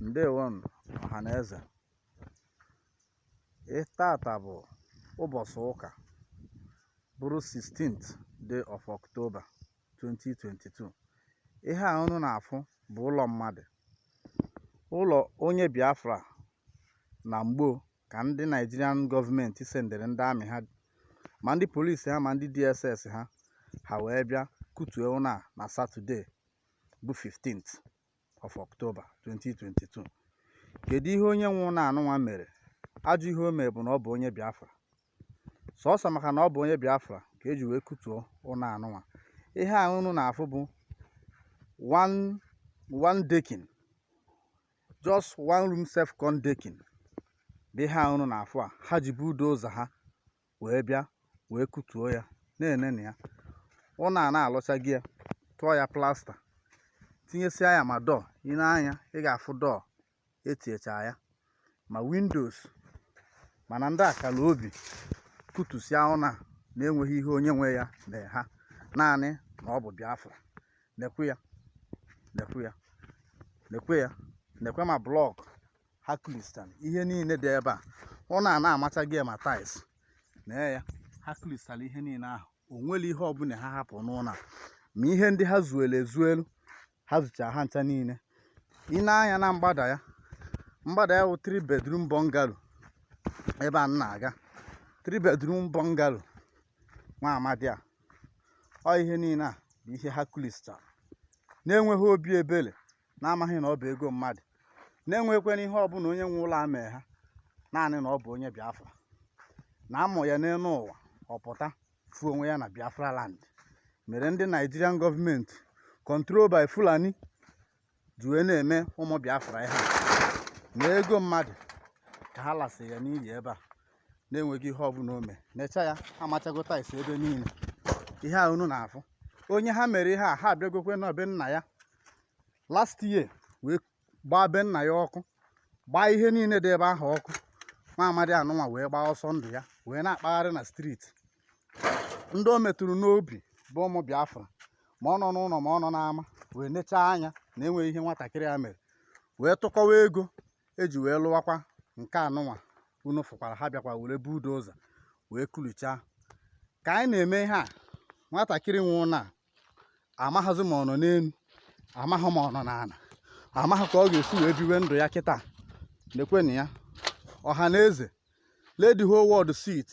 Ndewo ọhaneze. Tata bụ ụbọchị ụka bụrụ 16th day of October 2022. Ihe a unu na-afụ bụ ụlọ mmadụ, ụlọ onye Biafra na mgbo ka ndị Nigerian gọọmenti sendere ndị amị ha ma ndị polisi ha ma ndị DSS ha wee bịa kutuo ụlọ a na Saturday bụ 15th of October 2022. Kedu ihe onye nwe ụlọ anụnwa mere? Ajọ ihe o mere bụ na ọ bụ onye Biafra. Sọọsọ maka na ọ bụ onye Biafra ka eji wee kutuo ụlọ anụnwa. Ihe a unu na-afụ bụ one decking, just one room self-con decking bụ ihe a unu na-afụ a. Ha ji bulldozer ha wee bịa wee kutuo ya na-enene ya. Ụlọ a na-alụchaghị ya, tụọ ya plasta, tinyesịa ya ma dọọ. Ị na-anya ị ga-afụ dọọ etiecha ya ma windows, mana ndị akala obi kutusịa ụlọ a na-enweghị ihe onye nwe ya mee ha, naanị na ọ bụ Biafra. Nekwe ya, nekwe ya, nekwe ya, nekwe ma blọk ha kristan, ihe niile dị ebe a. Ụlọ a na-amachaghị ya ma tais nee ya, ha kristala ihe niile ahụ. O nwere ihe ọbụla ha hapụ n'ụlọ a, ma ihe ndị ha zuelu ezuelu ha zụcha ha ncha niile. Ị na-anya na mgbada ya wụ 3 bedroom bungalow. Ebe a na-aga 3 bedroom bungalow nwa amadi a. Ọ ihe niile a bụ ihe ha kristara, na-enweghị obi ebere, na-amaghị na ọ bụ ego mmadụ, na-enwekwana ihe ọbụla onye nwe ụlọ a mee ha, naanị na ọ bụ onye Biafra. Na-amụ ya n'elu ụwa ọpụta fuo onwe ya na Biafra land. Mere ndị Nigerian gọọmenti control by Fulani ji wee na-eme ụmụ Biafra ihe a, na ego mmadụ ka ha lasị ya n'iyi ebe a, na-enweghị ihe ọbụla o mee. Necha ya, amachago tais ebe niile. Ihe a unu na-afụ, onye ha mere ihe a, ha abịagokwe n'obe nna ya last year wee gbaa be nna ya ọkụ, gbaa ihe niile dị ebe ahụ ọkụ. Nwa amadi anụnwa wee gbaa ọsọ ndụ ya wee na-akpagharị na streeti. Ndị o metụrụ n'obi bụ ụmụ Biafra, ma ọ nọ n'ụlọ ma ọ nọ n'ama, wee nechaa anya na enweghị ihe nwatakịrị ya mere, wee tụkọwa ego eji wee lụwakwa nke anụnwa unu fụkwara. Ha bịakwa were bulldozer wee kulichaa. Ka anyị na-eme ihe a, nwatakịrị nwe ụlọ a amaghịzị ma ọ nọ n'elu, amaghị ma ọ nọ n'ala, amaghị ka ọ ga-esi wee biwe ndụ ya kịta. Lekwenụ ya, ọha na eze, let the whole world see it.